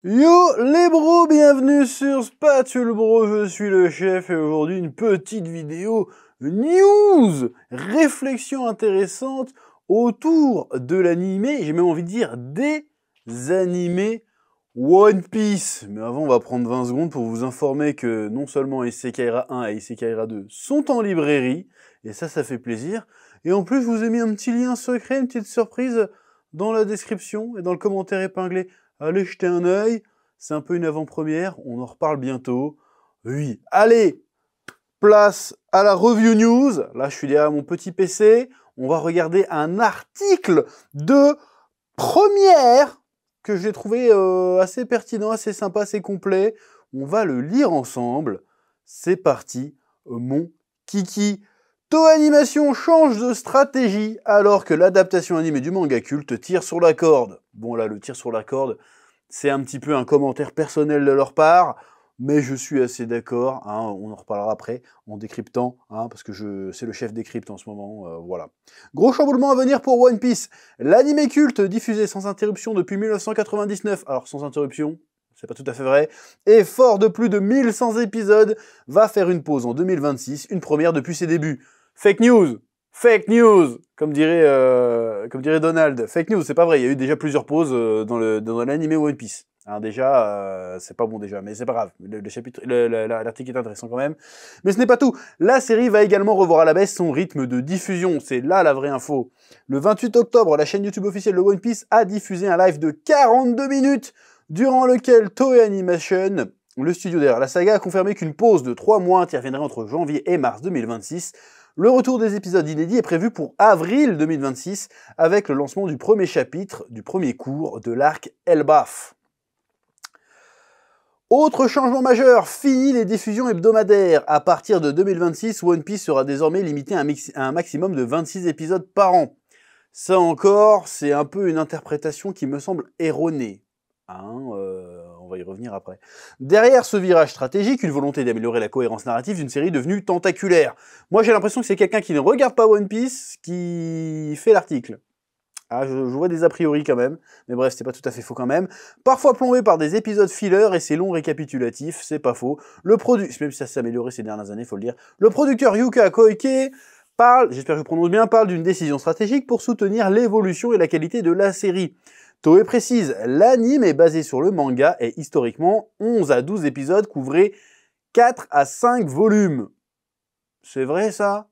Yo les bros, bienvenue sur Spatule Bro, je suis le chef et aujourd'hui une petite vidéo news, réflexion intéressante autour de l'animé, j'ai même envie de dire des animés One Piece. Mais avant on va prendre 20 secondes pour vous informer que non seulement Isekai'ra 1 et Isekai'ra 2 sont en librairie, et ça fait plaisir, et en plus je vous ai mis un petit lien secret, une petite surprise dans la description et dans le commentaire épinglé. Allez jeter un œil, c'est un peu une avant-première, on en reparle bientôt. Oui, allez, place à la review news. Là, je suis derrière mon petit PC. On va regarder un article de première que j'ai trouvé assez pertinent, assez sympa, assez complet. On va le lire ensemble. C'est parti, mon kiki. Toho Animation change de stratégie alors que l'adaptation animée du manga culte tire sur la corde. Bon là, le tir sur la corde, c'est un petit peu un commentaire personnel de leur part, mais je suis assez d'accord, hein, on en reparlera après, en décryptant, hein, parce que c'est le chef décrypte en ce moment, voilà. Gros chamboulement à venir pour One Piece. L'anime culte diffusé sans interruption depuis 1999, alors sans interruption, c'est pas tout à fait vrai, et fort de plus de 1100 épisodes, va faire une pause en 2026, une première depuis ses débuts. Fake news! Fake news, comme dirait Donald. Fake news, c'est pas vrai. Il y a eu déjà plusieurs pauses dans l'anime One Piece. Alors déjà, c'est pas bon déjà, mais c'est pas grave. L'article est intéressant quand même. Mais ce n'est pas tout. La série va également revoir à la baisse son rythme de diffusion. C'est là la vraie info. Le 28 octobre, la chaîne YouTube officielle de One Piece a diffusé un live de 42 minutes, durant lequel Toei Animation, le studio derrière la saga, a confirmé qu'une pause de 3 mois interviendrait entre janvier et mars 2026. Le retour des épisodes inédits est prévu pour avril 2026, avec le lancement du premier chapitre, du premier cours de l'arc Elbaf. Autre changement majeur, fini les diffusions hebdomadaires. À partir de 2026, One Piece sera désormais limité à un maximum de 26 épisodes par an. Ça encore, c'est un peu une interprétation qui me semble erronée. On va y revenir après. Derrière ce virage stratégique, une volonté d'améliorer la cohérence narrative d'une série devenue tentaculaire. Moi j'ai l'impression que c'est quelqu'un qui ne regarde pas One Piece qui fait l'article. Ah, je vois des a priori quand même, mais bref, c'était pas tout à fait faux quand même. Parfois plombé par des épisodes filler et ses longs récapitulatifs, c'est pas faux. Même si ça s'est amélioré ces dernières années, faut le dire. Le producteur Yuka Koike parle, j'espère que je prononce bien, parle d'une décision stratégique pour soutenir l'évolution et la qualité de la série. Toei précise, l'anime est basé sur le manga et historiquement, 11 à 12 épisodes couvraient 4 à 5 volumes. C'est vrai ça?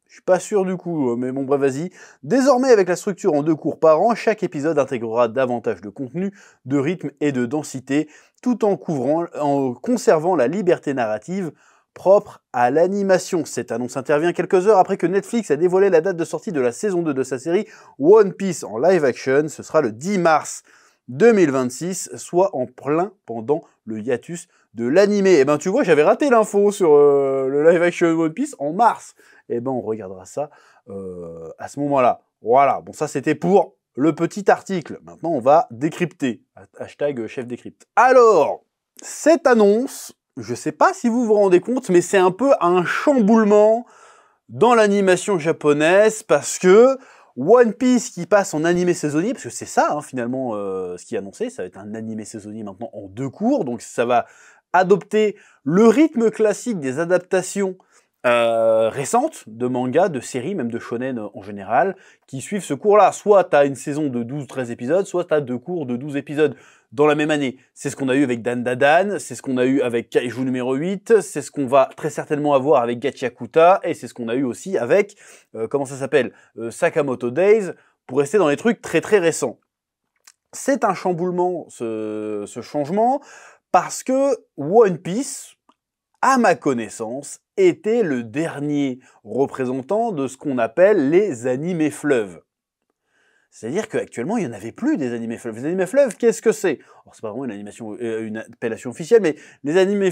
Je suis pas sûr du coup, mais bon bref vas-y. Désormais avec la structure en 2 cours par an, chaque épisode intégrera davantage de contenu, de rythme et de densité, tout en conservant la liberté narrative propre à l'animation. Cette annonce intervient quelques heures après que Netflix a dévoilé la date de sortie de la saison 2 de sa série One Piece en live action. Ce sera le 10 mars 2026, soit en plein pendant le hiatus de l'animé. Et ben tu vois, j'avais raté l'info sur le live action One Piece en mars. Et ben on regardera ça à ce moment-là. Voilà, bon ça c'était pour le petit article. Maintenant on va décrypter. Hashtag chef décrypte. Alors, cette annonce, je sais pas si vous vous rendez compte, mais c'est un peu un chamboulement dans l'animation japonaise parce que One Piece qui passe en animé saisonnier, parce que c'est ça hein, finalement ce qui est annoncé, ça va être un animé saisonnier maintenant en 2 cours, donc ça va adopter le rythme classique des adaptations récentes de mangas, de séries, même de shonen en général, qui suivent ce cours-là. Soit tu as une saison de 12-13 épisodes, soit tu as 2 cours de 12 épisodes dans la même année. C'est ce qu'on a eu avec Dan Dadan, c'est ce qu'on a eu avec Kaiju numéro 8, c'est ce qu'on va très certainement avoir avec Gachiakuta, et c'est ce qu'on a eu aussi avec, comment ça s'appelle, Sakamoto Days, pour rester dans les trucs très très récents. C'est un chamboulement, ce changement, parce que One Piece, à ma connaissance, était le dernier représentant de ce qu'on appelle les animés fleuves. C'est-à-dire qu'actuellement, il n'y en avait plus des animés fleuves. Les animés fleuves, qu'est-ce que c'est? Alors, c'est pas vraiment une appellation officielle, mais les animés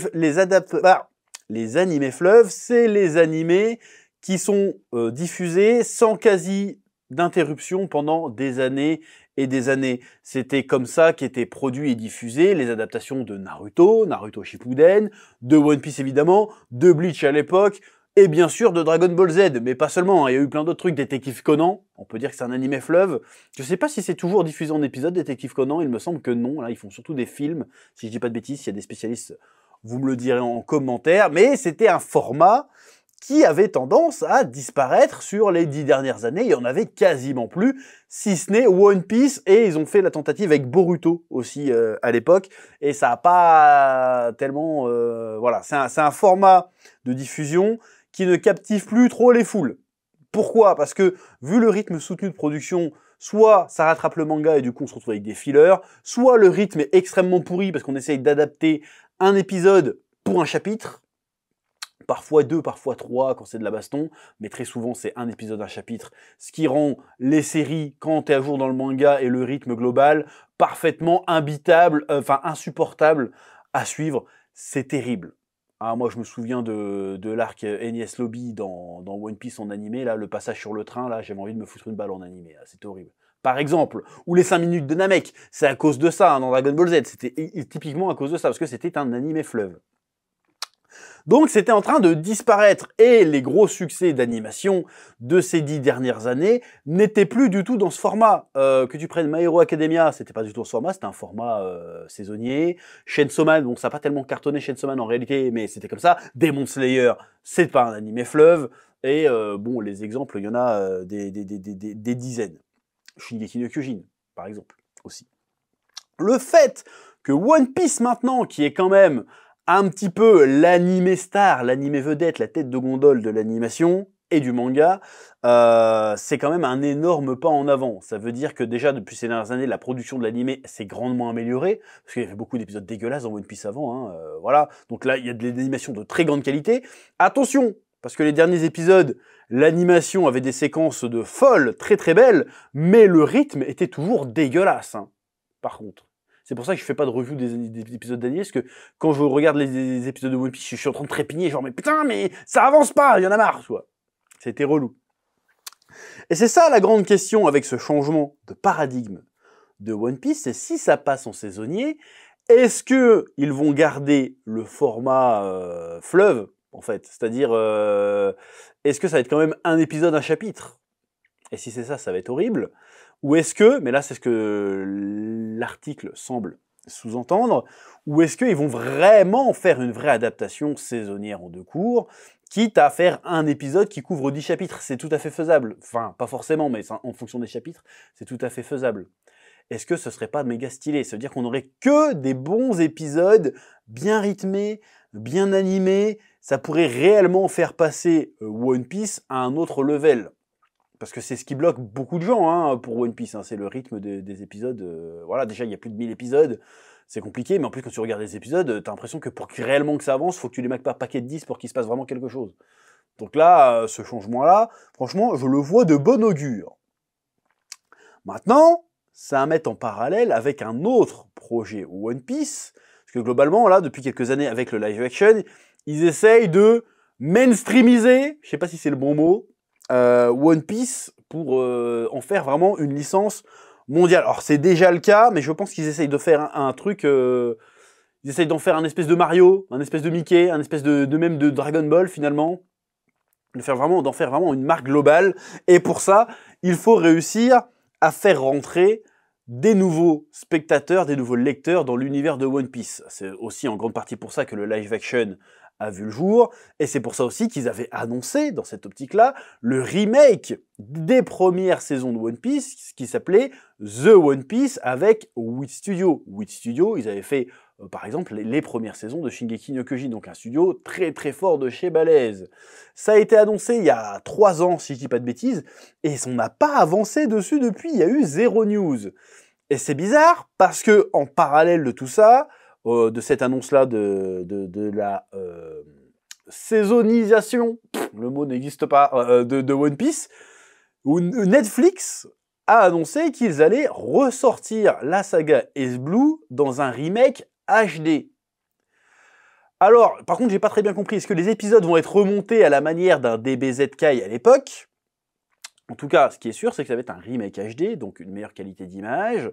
fleuves, c'est les animés qui sont diffusés sans quasi d'interruption pendant des années et des années. C'était comme ça qu'étaient produits et diffusés les adaptations de Naruto, Naruto Shippuden, de One Piece évidemment, de Bleach à l'époque, et bien sûr de Dragon Ball Z, mais pas seulement, hein, il y a eu plein d'autres trucs, Détective Conan, on peut dire que c'est un animé fleuve. Je sais pas si c'est toujours diffusé en épisode, Détective Conan, il me semble que non, là ils font surtout des films, si je dis pas de bêtises, s'il y a des spécialistes, vous me le direz en commentaire, mais c'était un format qui avait tendance à disparaître sur les 10 dernières années, il y en avait quasiment plus, si ce n'est One Piece, et ils ont fait la tentative avec Boruto aussi à l'époque, et ça n'a pas tellement... voilà, c'est un format de diffusion qui ne captive plus trop les foules. Pourquoi? Parce que, vu le rythme soutenu de production, soit ça rattrape le manga et du coup on se retrouve avec des fillers, soit le rythme est extrêmement pourri parce qu'on essaye d'adapter un épisode pour un chapitre, parfois 2, parfois 3 quand c'est de la baston, mais très souvent c'est un épisode, un chapitre, ce qui rend les séries, quand t'es à jour dans le manga et le rythme global, parfaitement imbitable, enfin insupportable à suivre, c'est terrible. Ah, moi je me souviens de l'arc Enies Lobby dans One Piece en animé, là, le passage sur le train, là, j'avais envie de me foutre une balle en animé, c'était horrible. Par exemple, ou les 5 minutes de Namek, c'est à cause de ça, hein, dans Dragon Ball Z, c'était typiquement à cause de ça, parce que c'était un animé fleuve. Donc c'était en train de disparaître et les gros succès d'animation de ces 10 dernières années n'étaient plus du tout dans ce format. Que tu prennes My Hero Academia, c'était pas du tout dans ce format, c'était un format saisonnier. Chainsaw Man, bon ça n'a pas tellement cartonné Chainsaw Man en réalité, mais c'était comme ça. Demon Slayer, c'est pas un animé fleuve. Et bon, les exemples, il y en a des dizaines. Shingeki no Kyojin, par exemple, aussi. Le fait que One Piece maintenant, qui est quand même un petit peu l'animé star, l'animé vedette, la tête de gondole de l'animation et du manga, c'est quand même un énorme pas en avant. Ça veut dire que déjà, depuis ces dernières années, la production de l'animé s'est grandement améliorée, parce qu'il y avait beaucoup d'épisodes dégueulasses dans One Piece avant, hein, voilà. Donc là, il y a de l'animation de très grande qualité. Attention, parce que les derniers épisodes, l'animation avait des séquences de folles, très très belles, mais le rythme était toujours dégueulasse, hein, par contre. C'est pour ça que je fais pas de review des épisodes d'animé, parce que quand je regarde les épisodes de One Piece, je suis en train de trépigner, genre mais putain, mais ça avance pas, il y en a marre, tu vois. C'était relou. Et c'est ça la grande question avec ce changement de paradigme de One Piece, c'est si ça passe en saisonnier, est-ce que ils vont garder le format fleuve, en fait, c'est-à-dire est-ce que ça va être quand même un épisode, un chapitre? Et si c'est ça, ça va être horrible. Ou est-ce que, mais là c'est ce que l'article semble sous-entendre, ou est-ce qu'ils vont vraiment faire une vraie adaptation saisonnière en 2 cours, quitte à faire un épisode qui couvre 10 chapitres? C'est tout à fait faisable. Enfin, pas forcément, mais en fonction des chapitres, c'est tout à fait faisable. Est-ce que ce serait pas méga stylé? Ça veut dire qu'on aurait que des bons épisodes, bien rythmés, bien animés, ça pourrait réellement faire passer One Piece à un autre level. Parce que c'est ce qui bloque beaucoup de gens hein, pour One Piece, hein, c'est le rythme des épisodes. Voilà, déjà il y a plus de 1000 épisodes, c'est compliqué, mais en plus quand tu regardes les épisodes, t'as l'impression que pour réellement que ça avance, faut que tu les marques par paquet de 10 pour qu'il se passe vraiment quelque chose. Donc là, ce changement-là, franchement, je le vois de bon augure. Maintenant, c'est à mettre en parallèle avec un autre projet One Piece, parce que globalement, là, depuis quelques années, avec le live action, ils essayent de mainstreamiser, je sais pas si c'est le bon mot, One Piece pour en faire vraiment une licence mondiale. Alors c'est déjà le cas, mais je pense qu'ils essayent de faire un truc, ils essayent d'en faire un espèce de Mario, un espèce de Mickey, un espèce de même de Dragon Ball finalement, d'en faire vraiment une marque globale. Et pour ça, il faut réussir à faire rentrer des nouveaux spectateurs, des nouveaux lecteurs dans l'univers de One Piece. C'est aussi en grande partie pour ça que le live action a vu le jour, et c'est pour ça aussi qu'ils avaient annoncé, dans cette optique-là, le remake des premières saisons de One Piece, qui s'appelait The One Piece, avec Wit Studio. Wit Studio, ils avaient fait, par exemple, les premières saisons de Shingeki no Kyojin, donc un studio très très fort de chez Balèze. Ça a été annoncé il y a 3 ans, si je dis pas de bêtises, et on n'a pas avancé dessus depuis, il y a eu 0 news. Et c'est bizarre, parce que en parallèle de tout ça, de cette annonce-là de la saisonisation, le mot n'existe pas, de One Piece, où Netflix a annoncé qu'ils allaient ressortir la saga Ace Blue dans un remake HD. Alors, par contre, j'ai pas très bien compris, est-ce que les épisodes vont être remontés à la manière d'un DBZ Kai à l'époque? En tout cas, ce qui est sûr, c'est que ça va être un remake HD, donc une meilleure qualité d'image,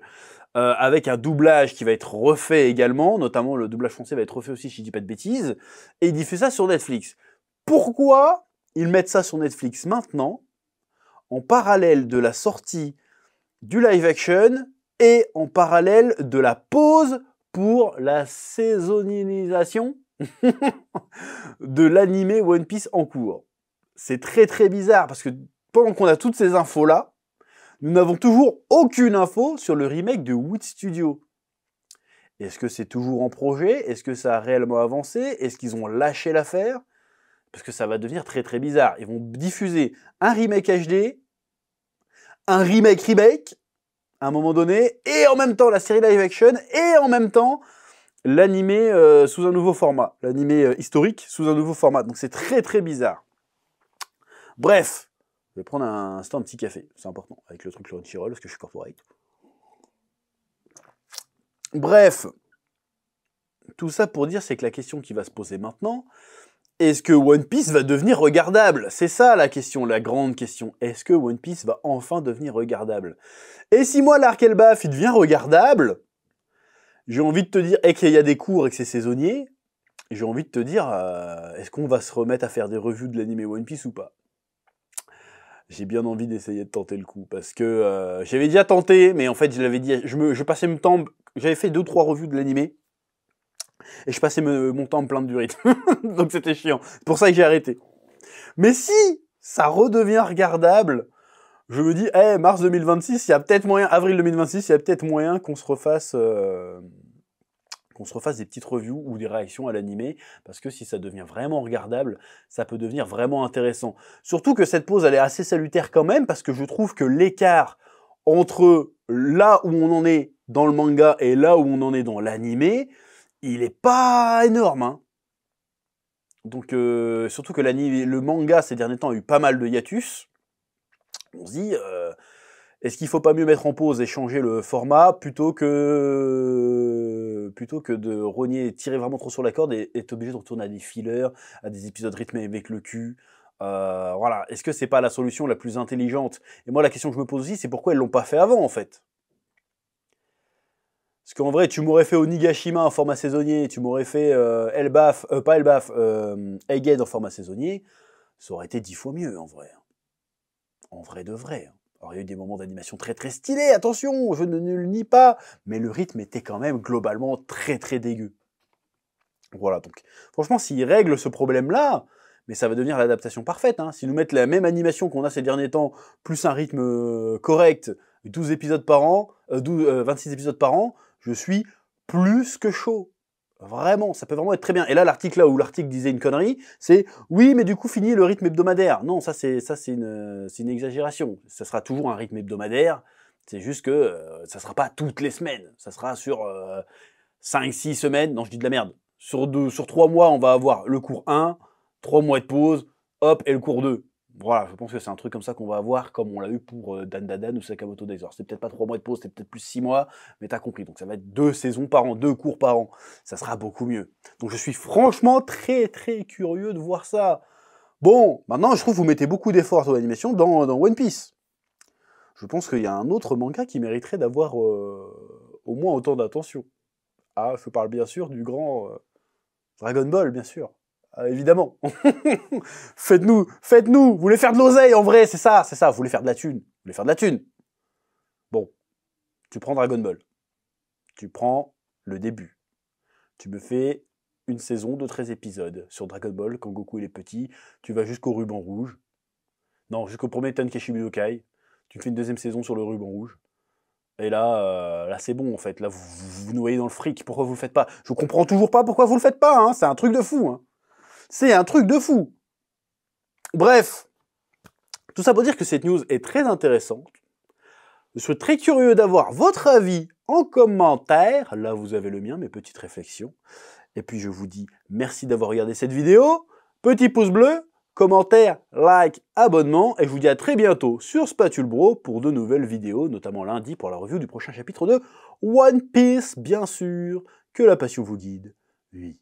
avec un doublage qui va être refait également, notamment le doublage français va être refait aussi, si je dis pas de bêtises, et il diffuse ça sur Netflix. Pourquoi ils mettent ça sur Netflix maintenant, en parallèle de la sortie du live action et en parallèle de la pause pour la saisonnisation de l'animé One Piece en cours. C'est très très bizarre parce que pendant qu'on a toutes ces infos-là, nous n'avons toujours aucune info sur le remake de Wit Studio. Est-ce que c'est toujours en projet? Est-ce que ça a réellement avancé? Est-ce qu'ils ont lâché l'affaire? Parce que ça va devenir très très bizarre. Ils vont diffuser un remake HD, un remake, à un moment donné, et en même temps la série live action, et en même temps l'animé sous un nouveau format. L'animé historique sous un nouveau format. Donc c'est très très bizarre. Bref, je vais prendre un petit café, c'est important, avec le truc Crunchyroll, parce que je suis corporate. Bref, tout ça pour dire, c'est que la question qui va se poser maintenant, est-ce que One Piece va devenir regardable? C'est ça la question, la grande question. Est-ce que One Piece va enfin devenir regardable? Et si moi, l'arc Elbaf, il devient regardable, j'ai envie de te dire, et qu'il y a des cours et que c'est saisonnier, j'ai envie de te dire, est-ce qu'on va se remettre à faire des revues de l'anime One Piece ou pas? J'ai bien envie d'essayer de tenter le coup, parce que j'avais déjà tenté, mais en fait, je l'avais dit, je passais mon temps, j'avais fait 2 ou 3 revues de l'animé, et je passais mon temps à me plaindre du rythme. Donc c'était chiant. C'est pour ça que j'ai arrêté. Mais si ça redevient regardable, je me dis, mars 2026, il y a peut-être moyen, avril 2026, il y a peut-être moyen qu'on se refasse des petites reviews ou des réactions à l'animé, parce que si ça devient vraiment regardable, ça peut devenir vraiment intéressant. Surtout que cette pause, elle est assez salutaire quand même, parce que je trouve que l'écart entre là où on en est dans le manga et là où on en est dans l'animé, il est pas énorme, hein. Donc, surtout que le manga, ces derniers temps, a eu pas mal de hiatus. On se dit, est-ce qu'il faut pas mieux mettre en pause et changer le format plutôt que de rogner, tirer vraiment trop sur la corde et être obligé de retourner à des fillers, à des épisodes rythmés avec le cul. Voilà. Est-ce que c'est pas la solution la plus intelligente? Et moi, la question que je me pose aussi, c'est pourquoi ils l'ont pas fait avant, en fait. Parce qu'en vrai, tu m'aurais fait Onigashima en format saisonnier, tu m'aurais fait Egghead en format saisonnier, ça aurait été 10 fois mieux, en vrai. En vrai de vrai. Alors, il y a eu des moments d'animation très très stylés, attention, je ne le nie pas, mais le rythme était quand même globalement très très dégueu. Voilà, donc franchement, s'ils règlent ce problème-là, mais ça va devenir l'adaptation parfaite, hein. S'ils nous mettent la même animation qu'on a ces derniers temps, plus un rythme correct, 12 épisodes par an, 26 épisodes par an, je suis plus que chaud. Vraiment, ça peut vraiment être très bien. Et là, l'article où l'article disait une connerie, c'est oui, mais du coup, fini le rythme hebdomadaire. Non, ça c'est une exagération. Ça sera toujours un rythme hebdomadaire. C'est juste que ça sera pas toutes les semaines. Ça sera sur 5-6 semaines. Non, je dis de la merde. Sur 3 mois, on va avoir le cours 1, 3 mois de pause, hop, et le cours 2. Voilà, je pense que c'est un truc comme ça qu'on va avoir, comme on l'a eu pour Dan Dadan ou Sakamoto Days. Alors, c'est peut-être pas 3 mois de pause, c'est peut-être plus 6 mois, mais t'as compris. Donc, ça va être 2 saisons par an, 2 cours par an. Ça sera beaucoup mieux. Donc, je suis franchement très, très curieux de voir ça. Bon, maintenant, je trouve que vous mettez beaucoup d'efforts sur l'animation dans One Piece. Je pense qu'il y a un autre manga qui mériterait d'avoir au moins autant d'attention. Ah, je parle bien sûr du grand Dragon Ball, bien sûr. Évidemment. Faites-nous, vous voulez faire de l'oseille en vrai, c'est ça, vous voulez faire de la thune. Bon, tu prends Dragon Ball. Tu prends le début. Tu me fais une saison de 13 épisodes sur Dragon Ball, quand Goku il est petit. Tu vas jusqu'au ruban rouge. Non, jusqu'au premier Tenkaichi Budokai. Tu fais une deuxième saison sur le ruban rouge. Et là, c'est bon en fait. Là, vous noyez dans le fric. Pourquoi vous le faites pas? Je comprends toujours pas pourquoi vous le faites pas. Hein. C'est un truc de fou. Hein. C'est un truc de fou. Bref, tout ça pour dire que cette news est très intéressante. Je suis très curieux d'avoir votre avis en commentaire. Là, vous avez le mien, mes petites réflexions. Et puis, je vous dis merci d'avoir regardé cette vidéo. Petit pouce bleu, commentaire, like, abonnement. Et je vous dis à très bientôt sur Spatule Bro pour de nouvelles vidéos, notamment lundi pour la review du prochain chapitre de One Piece, bien sûr. Que la passion vous guide. Oui.